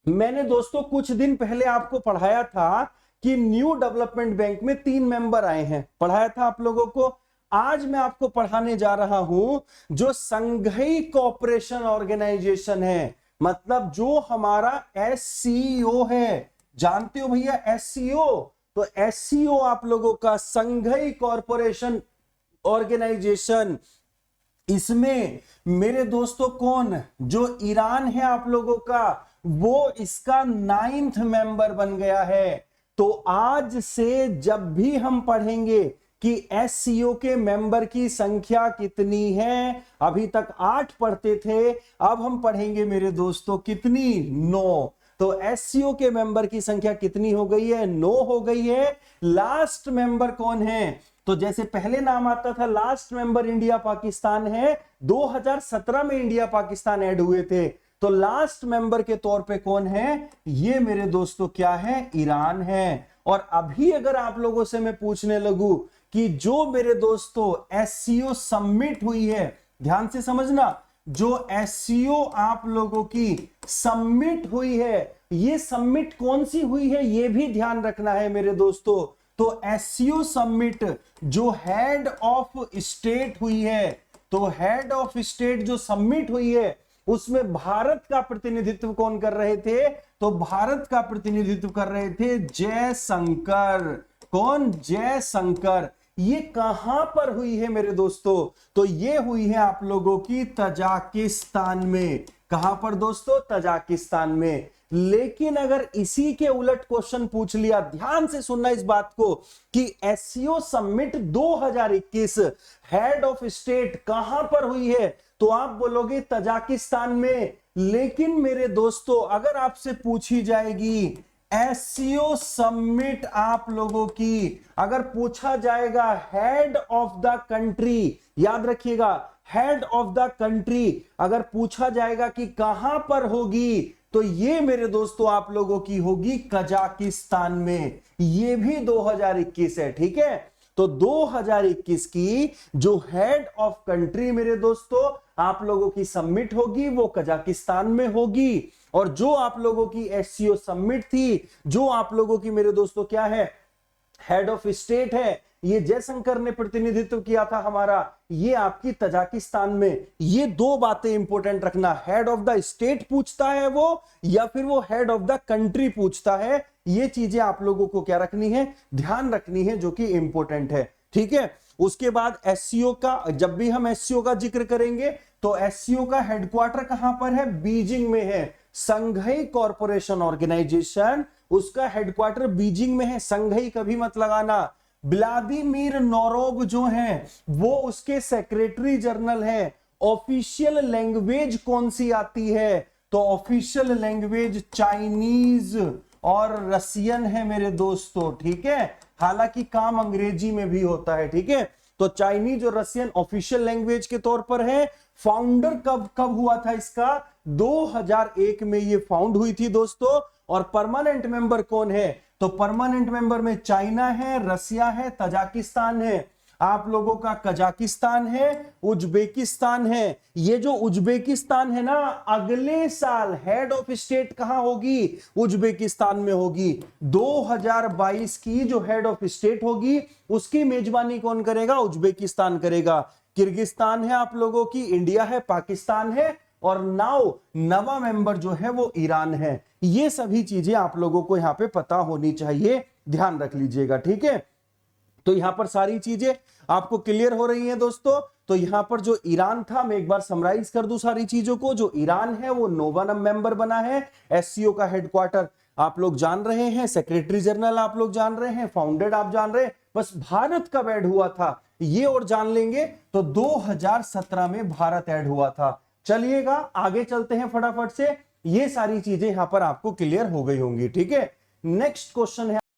मैंने दोस्तों कुछ दिन पहले आपको पढ़ाया था कि न्यू डेवलपमेंट बैंक में 3 मेंबर आए हैं, पढ़ाया था आप लोगों को। आज मैं आपको पढ़ाने जा रहा हूं जो संघाई कोऑपरेशन ऑर्गेनाइजेशन है, मतलब जो हमारा एससीओ है। जानते हो भैया एससीओ? तो एससीओ आप लोगों का संघाई कॉरपोरेशन ऑर्गेनाइजेशन, इसमें मेरे दोस्तों कौन, जो ईरान है आप लोगों का, वो इसका 9th मेंबर बन गया है। तो आज से जब भी हम पढ़ेंगे कि एससीओ के मेंबर की संख्या कितनी है, अभी तक 8 पढ़ते थे, अब हम पढ़ेंगे मेरे दोस्तों कितनी, 9। तो एससीओ के मेंबर की संख्या कितनी हो गई है, 9 हो गई है। लास्ट मेंबर कौन है? तो जैसे पहले नाम आता था लास्ट मेंबर इंडिया पाकिस्तान है, 2017 में इंडिया पाकिस्तान ऐड हुए थे, तो लास्ट मेंबर के तौर पे कौन है? ये मेरे दोस्तों क्या है, ईरान है। और अभी अगर आप लोगों से मैं पूछने लगूं कि जो मेरे दोस्तों एससीओ सबमिट हुई है, ध्यान से समझना, जो एससीओ आप लोगों की सबमिट हुई है, ये सबमिट कौन सी हुई है ये भी ध्यान रखना है मेरे दोस्तों। तो एससीओ सबमिट जो हेड ऑफ स्टेट हुई है, तो हेड ऑफ स्टेट जो सबमिट हुई है, उसमें भारत का प्रतिनिधित्व कौन कर रहे थे? तो भारत का प्रतिनिधित्व कर रहे थे जयशंकर। कौन? जयशंकर। ये कहां पर हुई है मेरे दोस्तों? तो ये हुई है आप लोगों की तजाकिस्तान में। कहां पर दोस्तों? तजाकिस्तान में। लेकिन अगर इसी के उलट क्वेश्चन पूछ लिया, ध्यान से सुनना इस बात को, कि SCO summit 2021 head of state कहां पर हुई है, तो आप बोलोगे तजाकिस्तान में। लेकिन मेरे दोस्तों अगर आपसे पूछी जाएगी एससीओ समिट आप लोगों की, अगर पूछा जाएगा हेड ऑफ द कंट्री, याद रखिएगा हेड ऑफ द कंट्री अगर पूछा जाएगा कि कहां पर होगी, तो ये मेरे दोस्तों आप लोगों की होगी कजाकिस्तान में। ये भी 2021 है, ठीक है। तो 2021 की जो हेड ऑफ कंट्री मेरे दोस्तों आप लोगों की सबमिट होगी वो कजाकिस्तान में होगी। और जो आप लोगों की एससीओ सबमिट थी, जो आप लोगों की मेरे दोस्तों क्या है, हेड ऑफ स्टेट है, ये जयशंकर ने प्रतिनिधित्व किया था हमारा, ये आपकी तजाकिस्तान में। ये दो बातें इंपॉर्टेंट रखना, हेड ऑफ द स्टेट पूछता है वो, या फिर वो हेड ऑफ द कंट्री पूछता है। ये चीजें आप लोगों को क्या रखनी है, ध्यान रखनी है, जो कि इंपॉर्टेंट है, ठीक है। उसके बाद एससीओ का, जब भी हम एससीओ का जिक्र करेंगे तो एससीओ का हेडक्वार्टर कहां पर है? बीजिंग में है। संघाई कॉरपोरेशन ऑर्गेनाइजेशन, उसका हेडक्वार्टर बीजिंग में है। संघाई कभी मत लगाना। व्लादिमीर नोरोव जो हैं वो उसके सेक्रेटरी जनरल हैं। ऑफिशियल लैंग्वेज कौन सी आती है? तो ऑफिशियल लैंग्वेज चाइनीज और रसियन है मेरे दोस्तों, ठीक है। हालांकि काम अंग्रेजी में भी होता है, ठीक है। तो चाइनीज और रसियन ऑफिशियल लैंग्वेज के तौर पर है। फाउंडर कब कब हुआ था इसका? 2001 में ये फाउंड हुई थी दोस्तों। और परमानेंट मेंबर कौन है? तो परमानेंट मेंबर में चाइना है, रसिया है, तजाकिस्तान है, आप लोगों का कजाकिस्तान है, उज्बेकिस्तान है। ये जो उज्बेकिस्तान है ना, अगले साल हेड ऑफ स्टेट कहां होगी? उज्बेकिस्तान में होगी। 2022 की जो हेड ऑफ स्टेट होगी उसकी मेजबानी कौन करेगा? उज्बेकिस्तान करेगा। किर्गिस्तान है आप लोगों की, इंडिया है, पाकिस्तान है, और नाउ नवा मेंबर जो है वो ईरान है। ये सभी चीजें आप लोगों को यहां पे पता होनी चाहिए, ध्यान रख लीजिएगा, ठीक है। तो यहां पर सारी चीजें आपको क्लियर हो रही हैं दोस्तों। तो यहां पर जो ईरान था, मैं एक बार समराइज कर दूं सारी चीजों को। जो ईरान है वो नोवा मेंबर बना है। एससीओ का हेडक्वार्टर आप लोग जान रहे हैं, सेक्रेटरी जनरल आप लोग जान रहे हैं, फाउंडेड आप जान रहे हैं, बस भारत कब ऐड हुआ था ये और जान लेंगे। तो 2017 में भारत ऐड हुआ था। चलिएगा आगे चलते हैं फटाफट से। ये सारी चीजें यहां पर आपको क्लियर हो गई होंगी, ठीक है। नेक्स्ट क्वेश्चन है